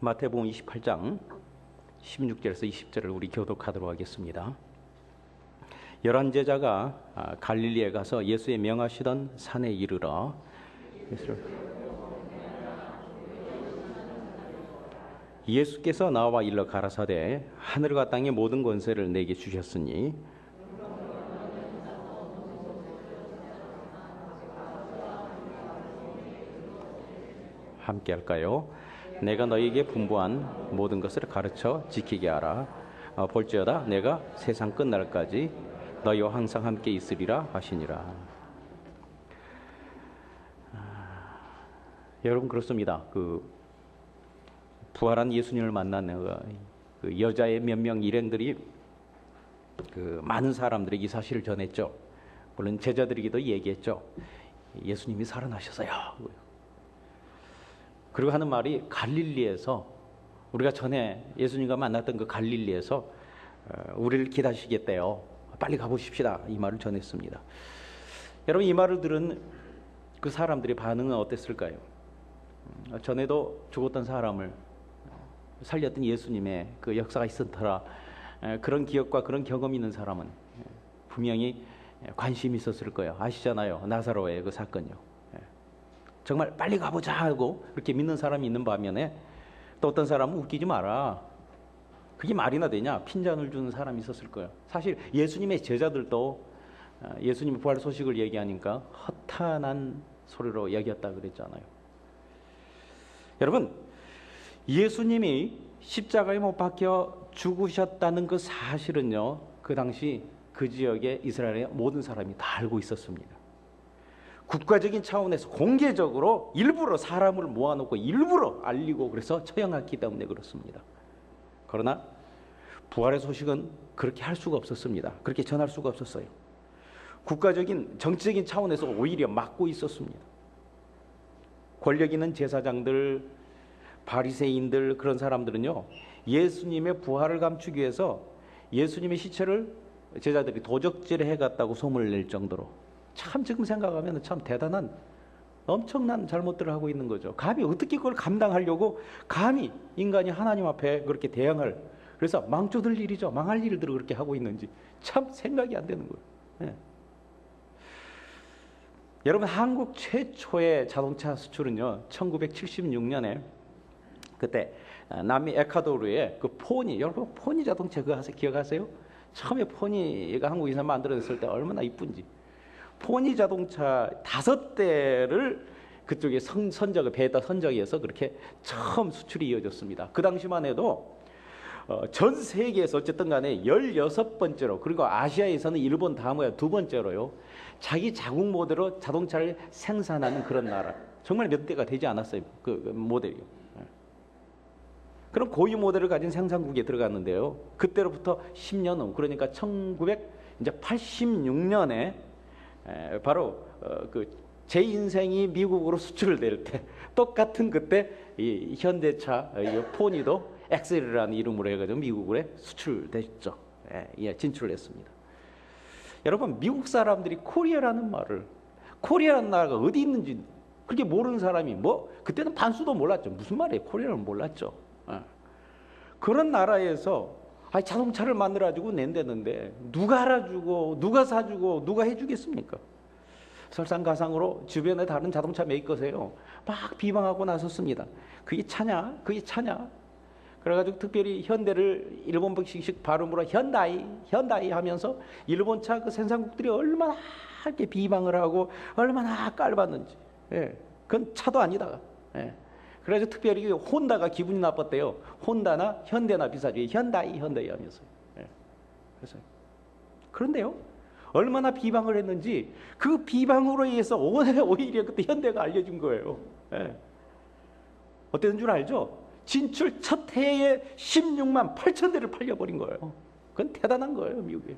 마태복음 28장 16절에서 20절을 우리 교독하도록 하겠습니다. 11제자가 갈릴리에 가서 예수의 명하시던 산에 이르러 예수께서 나와 일러 가라사대 하늘과 땅의 모든 권세를 내게 주셨으니 함께 할까요? 내가 너희에게 분부한 모든 것을 가르쳐 지키게 하라. 볼지어다 내가 세상 끝날까지 너희와 항상 함께 있으리라 하시니라. 여러분 그렇습니다. 부활한 예수님을 만난 그 여자의 몇 명 일행들이 많은 사람들에게 이 사실을 전했죠. 물론 제자들에게도 얘기했죠. 예수님이 살아나셨어요. 그리고 하는 말이 갈릴리에서 우리가 전에 예수님과 만났던 그 갈릴리에서 우리를 기다리시겠대요. 빨리 가보십시다. 이 말을 전했습니다. 여러분 이 말을 들은 그 사람들의 반응은 어땠을까요? 전에도 죽었던 사람을 살렸던 예수님의 그 역사가 있었더라. 그런 기억과 그런 경험이 있는 사람은 분명히 관심이 있었을 거예요. 아시잖아요. 나사로의 그 사건이요. 정말 빨리 가보자 하고 그렇게 믿는 사람이 있는 반면에 또 어떤 사람은 웃기지 마라. 그게 말이나 되냐? 핀잔을 주는 사람이 있었을 거예요. 사실 예수님의 제자들도 예수님의 부활 소식을 얘기하니까 허탄한 소리로 여겼다 그랬잖아요. 여러분 예수님이 십자가에 못 박혀 죽으셨다는 그 사실은요, 그 당시 그 지역의 이스라엘의 모든 사람이 다 알고 있었습니다. 국가적인 차원에서 공개적으로 일부러 사람을 모아놓고 일부러 알리고 그래서 처형했기 때문에 그렇습니다. 그러나 부활의 소식은 그렇게 할 수가 없었습니다. 그렇게 전할 수가 없었어요. 국가적인 정치적인 차원에서 오히려 막고 있었습니다. 권력 있는 제사장들, 바리새인들 그런 사람들은요, 예수님의 부활을 감추기 위해서 예수님의 시체를 제자들이 도적질을 해갔다고 소문을 낼 정도로 참 지금 생각하면 참 대단한 엄청난 잘못들을 하고 있는 거죠. 감히 어떻게 그걸 감당하려고 감히 인간이 하나님 앞에 그렇게 대항할, 그래서 망쳐들 일이죠. 망할 일들을 그렇게 하고 있는지 참 생각이 안 되는 거예요. 네. 여러분 한국 최초의 자동차 수출은요 1976년에 그때 남미 에콰도르의 그 포니, 여러분 포니 자동차 그거 기억하세요? 처음에 포니가 한국에서 만들어졌을 때 얼마나 이쁜지. 포니 자동차 5대를 그쪽에 배에다 선적해서 그렇게 처음 수출이 이어졌습니다. 그 당시만 해도 전 세계에서 어쨌든 간에 16번째로, 그리고 아시아에서는 일본 다음에 2번째로요 자기 자국 모델로 자동차를 생산하는 그런 나라, 정말 몇 대가 되지 않았어요. 그 모델이요. 그런 고유 모델을 가진 생산국에 들어갔는데요, 그때로부터 10년 후, 그러니까 1986년에 바로 제 인생이 미국으로 수출될 때 똑같은 그때 이 현대차 포니도 엑셀이라는 이름으로 해가지고 미국에 수출됐죠. 진출을 했습니다. 여러분 미국 사람들이 코리아라는 말을, 코리아라는 나라가 어디 있는지 그렇게 모르는 사람이 그때는 반수도 몰랐죠. 무슨 말이에요? 코리아를 몰랐죠. 그런 나라에서 자동차를 만들어가지고 낸다는데 누가 알아주고 누가 사주고 누가 해주겠습니까? 설상가상으로 주변에 다른 자동차 메이커세요 막 비방하고 나섰습니다. 그게 차냐? 그게 차냐? 그래가지고 특별히 현대를 일본식식 발음으로 현다이 하면서 일본차 그 생산국들이 얼마나 이렇게 비방을 하고 얼마나 깔봤는지. 그건 차도 아니다. 그래서 특별히 혼다가 기분이 나빴대요. 혼다나 현대나 비슷하죠. 현다이 하면서. 그래서 그런데요, 얼마나 비방을 했는지 그 비방으로 의해서 오히려 그때 현대가 알려준 거예요. 어땠는 줄 알죠? 진출 첫 해에 16만 8천 대를 팔려버린 거예요. 그건 대단한 거예요, 미국에.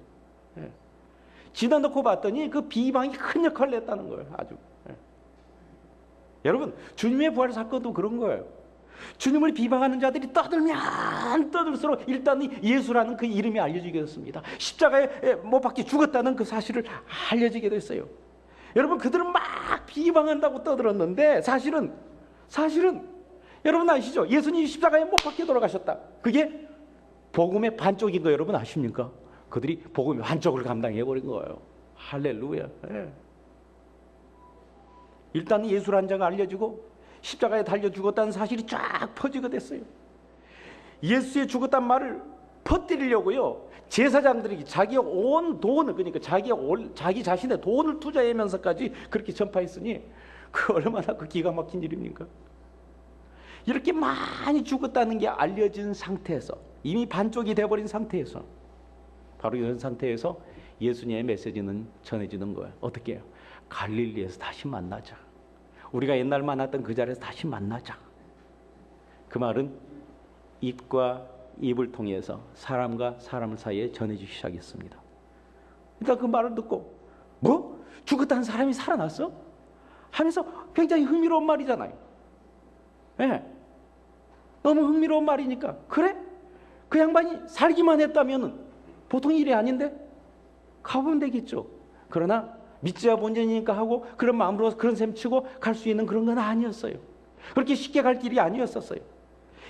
지나 놓고 봤더니 그 비방이 큰 역할을 했다는 거예요, 아주. 여러분 주님의 부활 사건도 그런 거예요. 주님을 비방하는 자들이 떠들면 떠들수록 일단 예수라는 그 이름이 알려지게 됐습니다. 십자가에 못 박혀 죽었다는 그 사실을 알려지게 됐어요. 여러분 그들은 막 비방한다고 떠들었는데 사실은 여러분 아시죠? 예수님이 십자가에 못 박혀 돌아가셨다. 그게 복음의 반쪽인 거 여러분 아십니까? 그들이 복음의 반쪽을 감당해버린 거예요. 할렐루야. 예. 일단 예수라는 자가 알려지고 십자가에 달려 죽었다는 사실이 쫙 퍼지게 됐어요. 예수의 죽었단 말을 퍼뜨리려고요, 제사장들이 자기의 온 돈을, 그러니까 자기 자신의 돈을 투자하면서까지 그렇게 전파했으니 그 얼마나 그 기가 막힌 일입니까? 이렇게 많이 죽었다는 게 알려진 상태에서, 이미 반쪽이 돼버린 상태에서, 바로 이런 상태에서 예수님의 메시지는 전해지는 거예요. 어떻게 해요? 갈릴리에서 다시 만나자. 우리가 옛날 만났던 그 자리에서 다시 만나자. 그 말은 입과 입을 통해서 사람과 사람 사이에 전해지기 시작했습니다. 일단 그 말을 듣고 뭐? 죽었다는 사람이 살아났어? 하면서 굉장히 흥미로운 말이잖아요. 네. 너무 흥미로운 말이니까 그래? 그 양반이 살기만 했다면 보통 일이 아닌데 가보면 되겠죠. 그러나 믿지야 본전이니까 하고 그런 마음으로 그런 셈 치고 갈 수 있는 그런 건 아니었어요. 그렇게 쉽게 갈 길이 아니었었어요.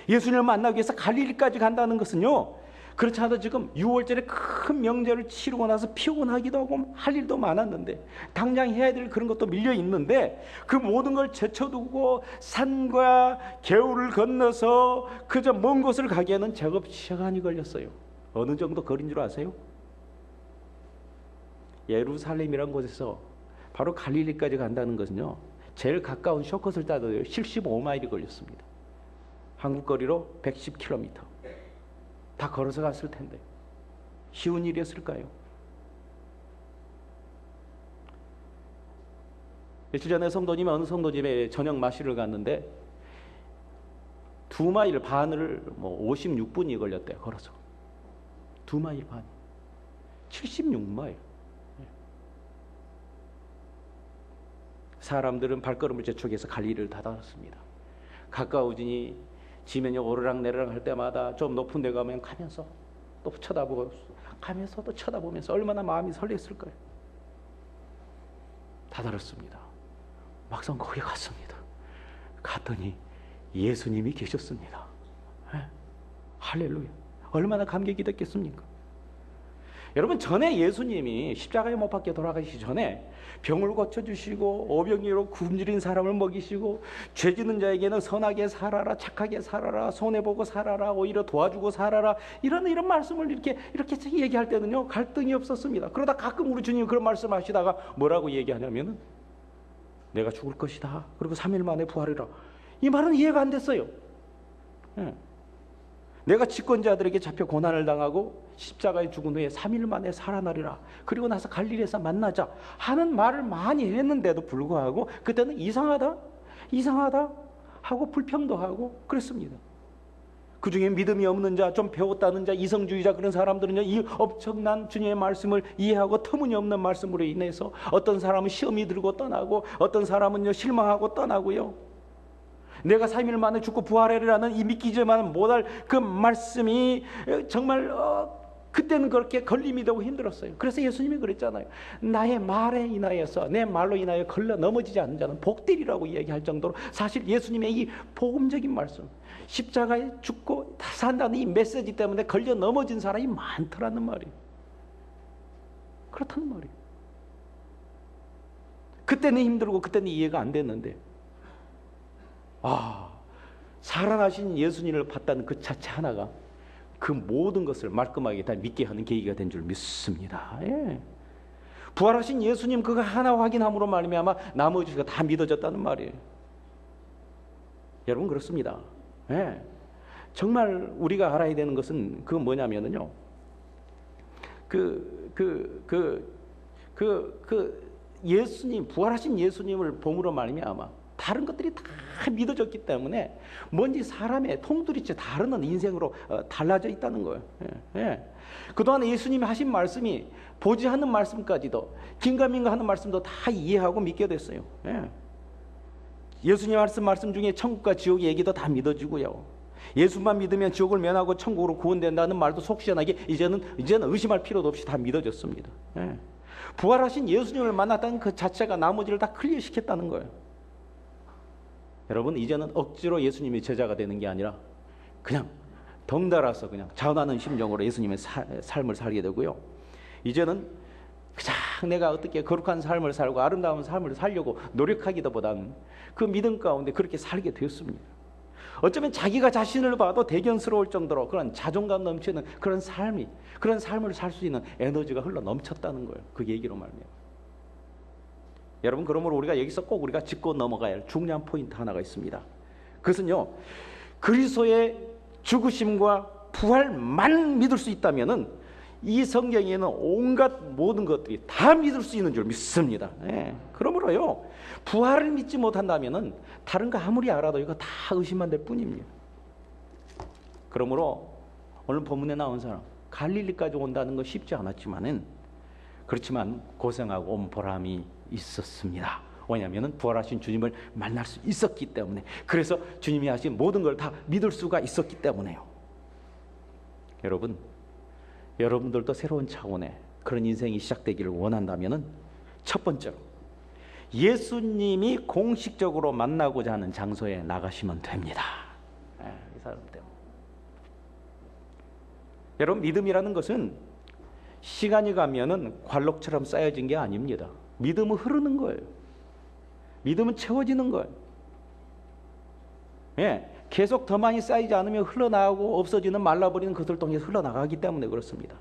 예수님을 만나기 위해서 갈릴리까지 간다는 것은요, 그렇지 않아도 지금 6월절에 큰 명절을 치르고 나서 피곤하기도 하고 할 일도 많았는데, 당장 해야 될 그런 것도 밀려 있는데, 그 모든 걸 제쳐두고 산과 개울을 건너서 그저 먼 곳을 가기에는 제법 시간이 걸렸어요. 어느 정도 거리인 줄 아세요? 예루살렘이라는 곳에서 바로 갈릴리까지 간다는 것은요, 제일 가까운 쇼컷을 따도 75마일이 걸렸습니다. 한국 거리로 110km. 다 걸어서 갔을 텐데 쉬운 일이었을까요? 며칠 전에 성도님이 어느 성도집에 저녁 마시러 갔는데 2마일 반을 56분이 걸렸대요. 걸어서 2마일 반, 76마일. 사람들은 발걸음을 재촉해서 갈릴리를 다다랐습니다. 가까워지니 지면이 오르락내리락 할 때마다 좀 높은 데 가면 가면서 또 쳐다보고 가면서 또 쳐다보면서 얼마나 마음이 설렜을 거예요. 다다랐습니다. 막상 거기 갔습니다. 갔더니 예수님이 계셨습니다. 할렐루야. 얼마나 감격이 됐겠습니까? 여러분, 전에 예수님이 십자가에 못 박혀 돌아가시기 전에 병을 고쳐주시고 오병이로 굶주린 사람을 먹이시고 죄지는 자에게는 선하게 살아라, 착하게 살아라, 손해보고 살아라, 오히려 도와주고 살아라, 이런 말씀을 이렇게 얘기할 때는요, 갈등이 없었습니다. 그러다 가끔 우리 주님이 그런 말씀하시다가 뭐라고 얘기하냐면은 내가 죽을 것이다, 그리고 3일 만에 부활이라. 이 말은 이해가 안 됐어요. 내가 집권자들에게 잡혀 고난을 당하고 십자가에 죽은 후에 3일 만에 살아나리라, 그리고 나서 갈릴리에서 만나자 하는 말을 많이 했는데도 불구하고 그때는 이상하다 하고 불평도 하고 그랬습니다. 그 중에 믿음이 없는 자, 좀 배웠다는 자, 이성주의자, 그런 사람들은요, 이 엄청난 주님의 말씀을 이해하고 터무니없는 말씀으로 인해서 어떤 사람은 시험이 들고 떠나고 어떤 사람은요 실망하고 떠나고요, 내가 3일 만에 죽고 부활하리라는 이 믿기지만 못할 그 말씀이 정말 그때는 그렇게 걸림이 되고 힘들었어요. 그래서 예수님이 그랬잖아요. 나의 말에 인하여서, 내 말로 인하여 걸려 넘어지지 않는 자는 복되리라고 얘기할 정도로 사실 예수님의 이 복음적인 말씀, 십자가에 죽고 다 산다는 이 메시지 때문에 걸려 넘어진 사람이 많더라는 말이에요. 그렇다는 말이에요. 그때는 힘들고 그때는 이해가 안 됐는데, 살아나신 예수님을 봤다는 그 자체 하나가 그 모든 것을 말끔하게 다 믿게 하는 계기가 된 줄 믿습니다. 예. 부활하신 예수님 그거 하나 확인함으로 말미암아 나머지가 다 믿어졌다는 말이에요. 여러분, 그렇습니다. 예. 정말 우리가 알아야 되는 것은 그 뭐냐면은요, 예수님, 부활하신 예수님을 봄으로 말미암아 다른 것들이 다 믿어졌기 때문에 뭔지 사람의 통두리째 다른 인생으로 달라져 있다는 거예요. 그동안 예수님이 하신 말씀이 보지 않는 말씀까지도, 긴가민가 하는 말씀도 다 이해하고 믿게 됐어요. 예수님 말씀 중에 천국과 지옥의 얘기도 다 믿어지고요, 예수만 믿으면 지옥을 면하고 천국으로 구원된다는 말도 속 시원하게 이제는 의심할 필요도 없이 다 믿어졌습니다. 부활하신 예수님을 만났다는 그 자체가 나머지를 다 클리어시켰다는 거예요. 여러분, 이제는 억지로 예수님의 제자가 되는 게 아니라 그냥 덩달아서 그냥 자원하는 심정으로 예수님의 삶을 살게 되고요. 이제는 그냥 내가 어떻게 거룩한 삶을 살고 아름다운 삶을 살려고 노력하기보다는 그 믿음 가운데 그렇게 살게 되었습니다. 어쩌면 자기가 자신을 봐도 대견스러울 정도로 그런 자존감 넘치는 그런 삶을 살 수 있는 에너지가 흘러 넘쳤다는 거예요. 그 얘기로 말미암아. 여러분, 그러므로 우리가 여기서 꼭 우리가 짚고 넘어가야 할 중요한 포인트 하나가 있습니다. 그것은요, 그리스도의 죽으심과 부활만 믿을 수 있다면은 이 성경에는 온갖 모든 것들이 다 믿을 수 있는 줄 믿습니다. 그러므로요, 부활을 믿지 못한다면은 다른 거 아무리 알아도 이거 다 의심만 될 뿐입니다. 그러므로 오늘 본문에 나온 사람, 갈릴리까지 온다는 거 쉽지 않았지만은, 그렇지만 고생하고 온 보람이 있었습니다. 왜냐하면 부활하신 주님을 만날 수 있었기 때문에, 그래서 주님이 하신 모든 걸 다 믿을 수가 있었기 때문에요. 여러분들도 새로운 차원의 그런 인생이 시작되기를 원한다면은 첫 번째로 예수님이 공식적으로 만나고자 하는 장소에 나가시면 됩니다. 이 사람 때문에. 여러분, 믿음이라는 것은 시간이 가면은 관록처럼 쌓여진 게 아닙니다. 믿음은 흐르는 거예요. 믿음은 채워지는 거예요. 계속 더 많이 쌓이지 않으면 흘러나가고 없어지는 말라버리는 것을 통해서 흘러나가기 때문에 그렇습니다.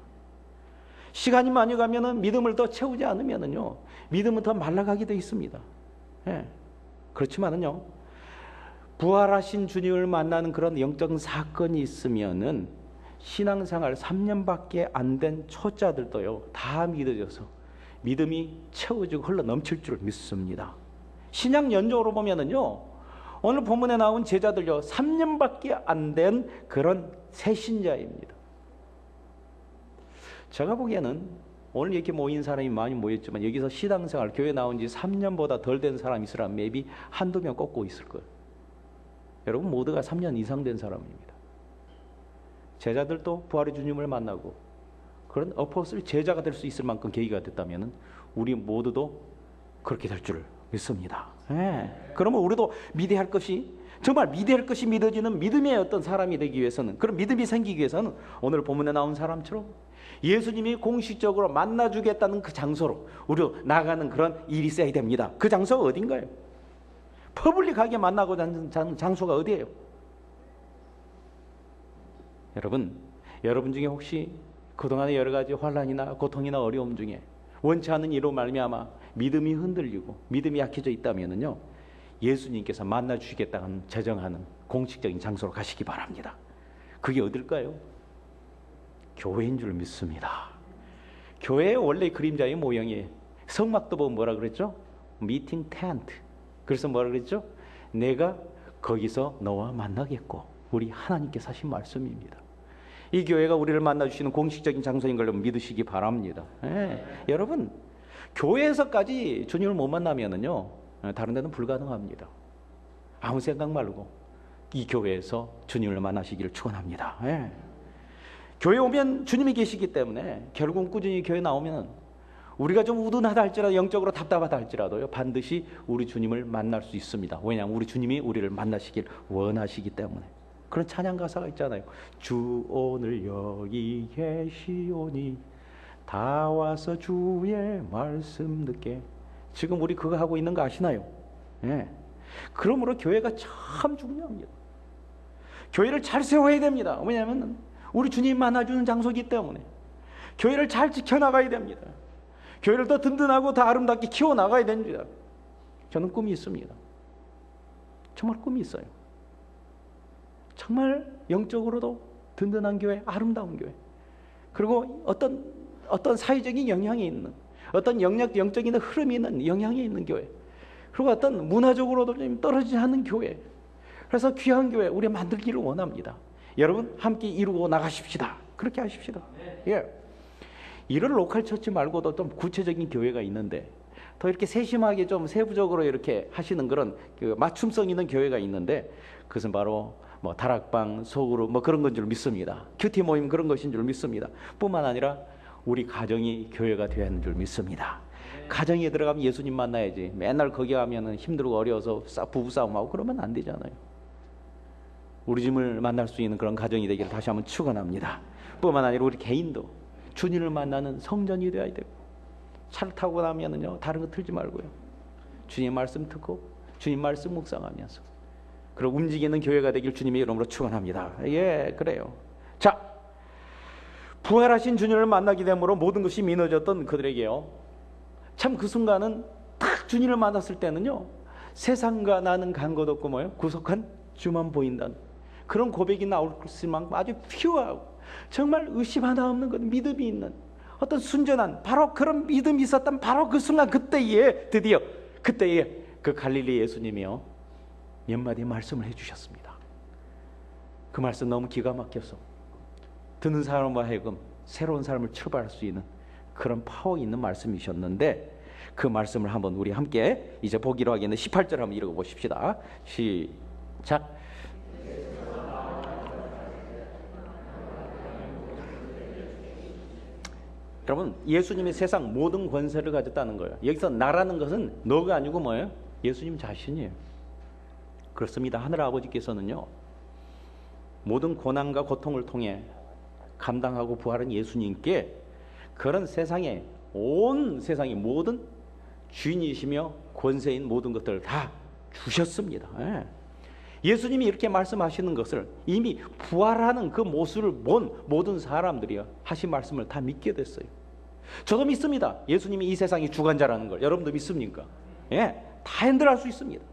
시간이 많이 가면은 믿음을 더 채우지 않으면은요, 믿음은 더 말라가게 돼 있습니다. 그렇지만은요, 부활하신 주님을 만나는 그런 영적 사건이 있으면은 신앙생활 3년밖에 안 된 초짜들도요, 다 믿어져서 믿음이 채워지고 흘러 넘칠 줄 믿습니다. 신약 연적으로 보면은요, 오늘 본문에 나온 제자들요, 3년밖에 안 된 그런 새신자입니다. 제가 보기에는 오늘 이렇게 모인 사람이 많이 모였지만 여기서 신앙생활, 교회 나온 지 3년보다 덜 된 사람이 있으라면 maybe 한두 명 꼽고 있을 거예요. 여러분 모두가 3년 이상 된 사람입니다. 제자들도 부활의 주님을 만나고 그런 어포스를 제자가 될 수 있을 만큼 계기가 됐다면 우리 모두도 그렇게 될 줄 믿습니다. 그러면 우리도 믿어야 할 것이, 정말 믿어야 할 것이 믿어지는 믿음의 어떤 사람이 되기 위해서는, 그런 믿음이 생기기 위해서는 오늘 본문에 나온 사람처럼 예수님이 공식적으로 만나주겠다는 그 장소로 우리도 나가는 그런 일이 있어야 됩니다. 그 장소가 어딘가요? 퍼블릭하게 만나고자 하는 장소가 어디예요? 여러분 중에 혹시 그동안의 여러 가지 환난이나 고통이나 어려움 중에 원치 않는 일로 말미암아 믿음이 흔들리고 믿음이 약해져 있다면요, 예수님께서 만나 주시겠다는 제정하는 공식적인 장소로 가시기 바랍니다. 그게 어딜까요? 교회인 줄 믿습니다. 교회의 원래 그림자의 모양이에요. 성막도 보면 뭐라 그랬죠? 미팅 텐트. 그래서 뭐라 그랬죠? 내가 거기서 너와 만나겠고, 우리 하나님께서 하신 말씀입니다. 이 교회가 우리를 만나주시는 공식적인 장소인 걸 믿으시기 바랍니다. 여러분, 교회에서까지 주님을 못 만나면은요, 다른 데는 불가능합니다. 아무 생각 말고 이 교회에서 주님을 만나시기를 축원합니다. 교회 오면 주님이 계시기 때문에 결국 꾸준히 교회 나오면 우리가 좀 우둔하다 할지라도, 영적으로 답답하다 할지라도요, 반드시 우리 주님을 만날 수 있습니다. 왜냐하면 우리 주님이 우리를 만나시길 원하시기 때문에. 그런 찬양 가사가 있잖아요. 주 오늘 여기 계시오니 다 와서 주의 말씀 듣게. 지금 우리 그거 하고 있는 거 아시나요? 그러므로 교회가 참 중요합니다. 교회를 잘 세워야 됩니다. 왜냐하면 우리 주님 만나주는 장소이기 때문에 교회를 잘 지켜나가야 됩니다. 교회를 더 든든하고 더 아름답게 키워나가야 됩니다. 저는 꿈이 있습니다. 정말 꿈이 있어요. 정말 영적으로도 든든한 교회, 아름다운 교회, 그리고 어떤 사회적인 영향이 있는, 어떤 영적인 흐름이 있는, 영향이 있는 교회, 그리고 어떤 문화적으로도 좀 떨어지지 않는 교회, 그래서 귀한 교회 우리 만들기를 원합니다. 여러분 함께 이루고 나가십시다. 그렇게 하십시다. 이런 로컬 처치 말고도 좀 구체적인 교회가 있는데, 더 이렇게 세심하게 좀 세부적으로 이렇게 하시는 그런 그 맞춤성 있는 교회가 있는데, 그것은 바로 뭐 다락방, 소그룹 뭐 그런 건 줄 믿습니다. 큐티 모임 그런 것인 줄 믿습니다. 뿐만 아니라 우리 가정이 교회가 되어야 하는 줄 믿습니다. 가정에 들어가면 예수님 만나야지. 맨날 거기 가면은 힘들고 어려워서 부부싸움하고 그러면 안 되잖아요. 우리 주님을 만날 수 있는 그런 가정이 되기를 다시 한번 축원합니다. 뿐만 아니라 우리 개인도 주님을 만나는 성전이 되어야 되고, 차를 타고 나면은요 다른 거 틀지 말고요, 주님 말씀 듣고 주님 말씀 묵상하면서 그리고 움직이는 교회가 되길 주님의 이름으로 축원합니다. 예, 그래요. 자, 부활하신 주님을 만나게 됨으로 모든 것이 미뤄졌던 그들에게요, 참 그 순간은 딱 주님을 만났을 때는요, 세상과 나는 간 것 없고 뭐예요? 구속한 주만 보인다는 그런 고백이 나올 만큼 아주 퓨어하고 정말 의심 하나 없는 것, 믿음이 있는 어떤 순전한 바로 그런 믿음이 있었던 바로 그 순간, 그때에 드디어 그때에 그 갈릴리 예수님이요 몇 마디 말씀을 해주셨습니다. 그 말씀 너무 기가 막혀서 듣는 사람과 하여금 새로운 삶을 출발할 수 있는 그런 파워 있는 말씀이셨는데, 그 말씀을 한번 우리 함께 이제 보기로 하겠는데 18절 한번 읽어보십시다. 시작. 여러분, 예수님이 세상 모든 권세를 가졌다는 거예요. 여기서 나라는 것은 너가 아니고 뭐예요? 예수님 자신이에요. 그렇습니다. 하늘아버지께서는요 모든 고난과 고통을 통해 감당하고 부활한 예수님께 그런 세상에, 온 세상의 모든 주인이시며 권세인 모든 것들을 다 주셨습니다. 예수님이 이렇게 말씀하시는 것을 이미 부활하는 그 모습을 본 모든 사람들이요 하신 말씀을 다 믿게 됐어요. 저도 믿습니다. 예수님이 이 세상의 주관자라는 걸. 여러분도 믿습니까? 예, 다 핸들할 수 있습니다.